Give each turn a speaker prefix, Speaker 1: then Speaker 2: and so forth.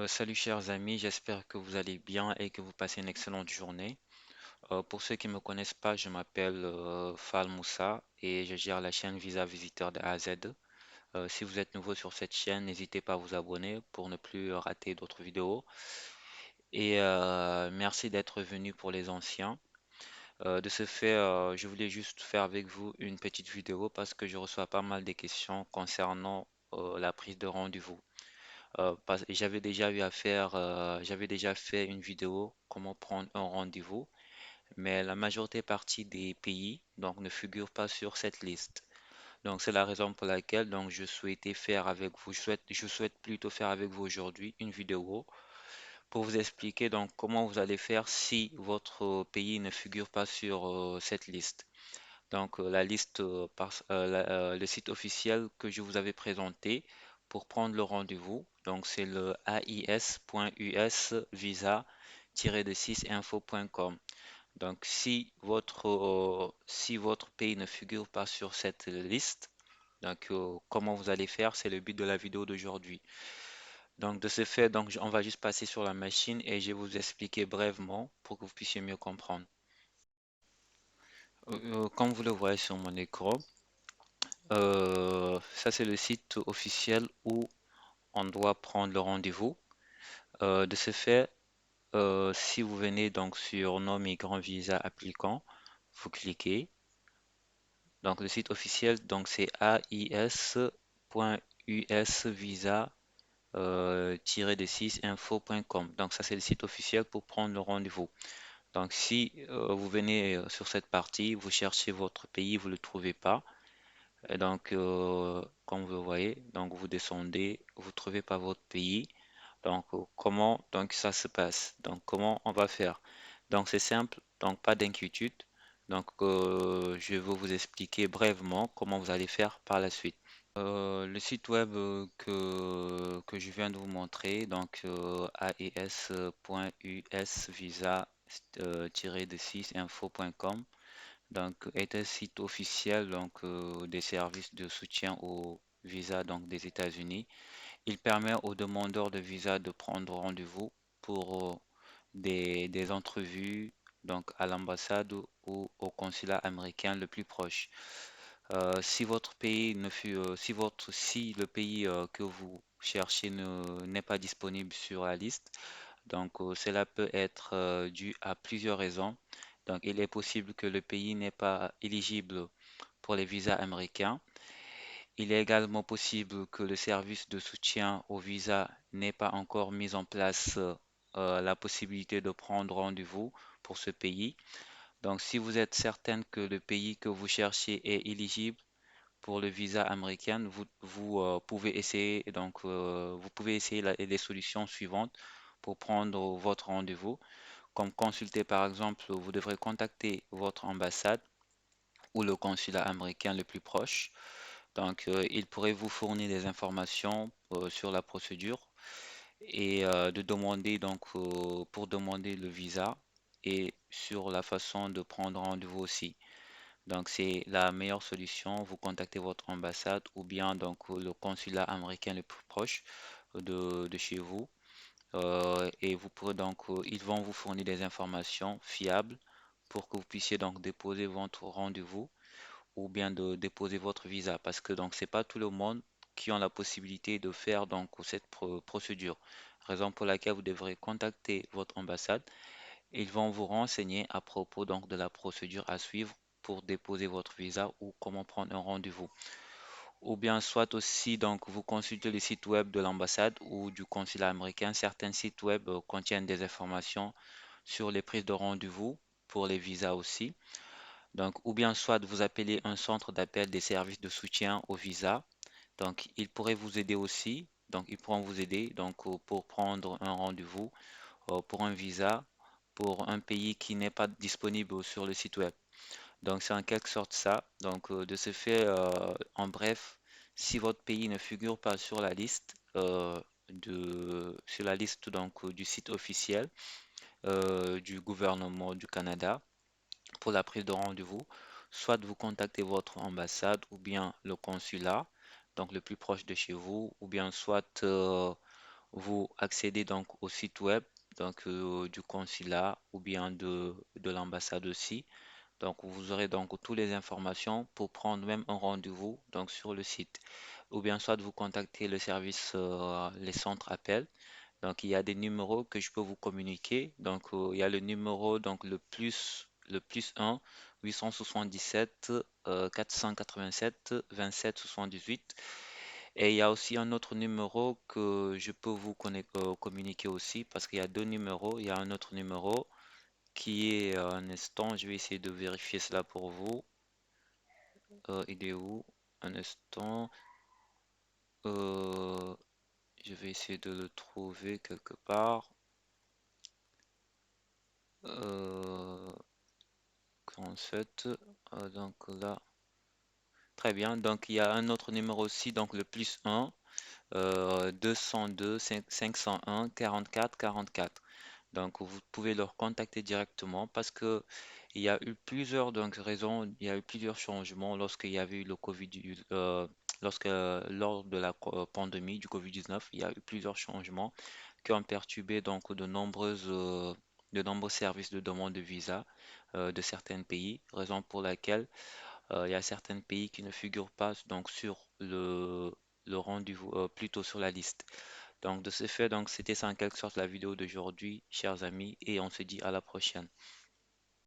Speaker 1: Salut chers amis, j'espère que vous allez bien et que vous passez une excellente journée. Pour ceux qui ne me connaissent pas, je m'appelle Fal Moussa et je gère la chaîne Visa Visiteur de A à Z. Si vous êtes nouveau sur cette chaîne, n'hésitez pas à vous abonner pour ne plus rater d'autres vidéos. Et merci d'être venu pour les anciens. De ce fait, je voulais juste faire avec vous une petite vidéo parce que je reçois pas mal de questions concernant la prise de rendez-vous. J'avais déjà fait une vidéo comment prendre un rendez-vous, mais la majorité partie des pays donc ne figure pas sur cette liste. Donc c'est la raison pour laquelle donc je souhaite plutôt faire avec vous aujourd'hui une vidéo pour vous expliquer donc comment vous allez faire si votre pays ne figure pas sur cette liste. Donc la liste le site officiel que je vous avais présenté pour prendre le rendez-vous. Donc c'est le ais.us visa-de6info.com. Donc si votre pays ne figure pas sur cette liste, donc comment vous allez faire, c'est le but de la vidéo d'aujourd'hui. Donc de ce fait, donc on va juste passer sur la machine et je vais vous expliquer brièvement pour que vous puissiez mieux comprendre. Comme vous le voyez sur mon écran, ça, c'est le site officiel où on doit prendre le rendez-vous. De ce fait, si vous venez donc sur Nom migrants visa applicants, vous cliquez. Donc le site officiel, donc c'est ais.us visa de 6 info.com. Donc ça, c'est le site officiel pour prendre le rendez-vous. Donc si vous venez sur cette partie, vous cherchez votre pays, vous ne le trouvez pas. Et donc, comme vous le voyez, donc vous descendez, vous trouvez pas votre pays. Donc, comment donc ça se passe? Donc, comment on va faire? Donc, c'est simple, donc pas d'inquiétude. Donc, je vais vous expliquer brièvement comment vous allez faire par la suite. Le site web que je viens de vous montrer, donc aes.us visa-de6info.com. Donc, est un site officiel donc, des services de soutien au visa donc, des États-Unis. Il permet aux demandeurs de visa de prendre rendez-vous pour des entrevues donc, à l'ambassade ou au consulat américain le plus proche. Si votre pays ne fut, si le pays que vous cherchez n'est pas disponible sur la liste, donc, cela peut être dû à plusieurs raisons. Donc, il est possible que le pays n'est pas éligible pour les visas américains. Il est également possible que le service de soutien au visa n'ait pas encore mis en place la possibilité de prendre rendez-vous pour ce pays. Donc, si vous êtes certaine que le pays que vous cherchez est éligible pour le visa américain, pouvez essayer vous pouvez essayer les solutions suivantes pour prendre votre rendez-vous. Comme consulter par exemple, vous devrez contacter votre ambassade ou le consulat américain le plus proche. Donc, il pourrait vous fournir des informations sur la procédure et de demander pour demander le visa et sur la façon de prendre rendez-vous aussi. Donc, c'est la meilleure solution. Vous contactez votre ambassade ou bien donc le consulat américain le plus proche de chez vous. Et vous pourrez ils vont vous fournir des informations fiables pour que vous puissiez donc déposer votre rendez-vous ou bien de déposer votre visa parce que donc c'est pas tout le monde qui ont la possibilité de faire donc cette procédure. Raison pour laquelle vous devrez contacter votre ambassade. Ils vont vous renseigner à propos donc de la procédure à suivre pour déposer votre visa ou comment prendre un rendez-vous. Ou bien soit aussi donc vous consultez le site web de l'ambassade ou du consulat américain. Certains sites web contiennent des informations sur les prises de rendez-vous pour les visas aussi. Donc, ou bien soit vous appelez un centre d'appel des services de soutien au visa. Donc, ils pourraient vous aider aussi. Donc, ils pourront vous aider pour prendre un rendez-vous pour un visa pour un pays qui n'est pas disponible sur le site web. Donc, c'est en quelque sorte ça. Donc, de ce fait, en bref, si votre pays ne figure pas sur la liste sur la liste du site officiel du gouvernement du Canada pour la prise de rendez-vous, soit vous contactez votre ambassade ou bien le consulat, donc le plus proche de chez vous, ou bien soit vous accédez donc au site web du consulat ou bien de l'ambassade aussi. Donc, vous aurez donc toutes les informations pour prendre même un rendez-vous donc sur le site. Ou bien soit vous contactez le service, les centres appels. Donc, il y a des numéros que je peux vous communiquer. Donc, il y a le numéro, donc le plus 1 877 487 27 78. Et il y a aussi un autre numéro que je peux vous communiquer aussi parce qu'il y a deux numéros. Il y a un autre numéro qui est un instant, je vais essayer de vérifier cela pour vous. Il est où? Un instant. Euh, je vais essayer de le trouver quelque part. Euh, 47. Donc là, très bien. Donc il y a un autre numéro aussi, donc le plus 1, 202 501 44 44. Donc, vous pouvez leur contacter directement parce que il y a eu plusieurs donc, raisons, il y a eu plusieurs changements lorsqu'il y avait eu le Covid, lors de la pandémie du Covid-19, il y a eu plusieurs changements qui ont perturbé donc de nombreux services de demande de visa de certains pays, raison pour laquelle il y a certains pays qui ne figurent pas donc sur le rendez-vous, plutôt sur la liste. Donc, de ce fait, donc, c'était ça en quelque sorte la vidéo d'aujourd'hui, chers amis, et on se dit à la prochaine.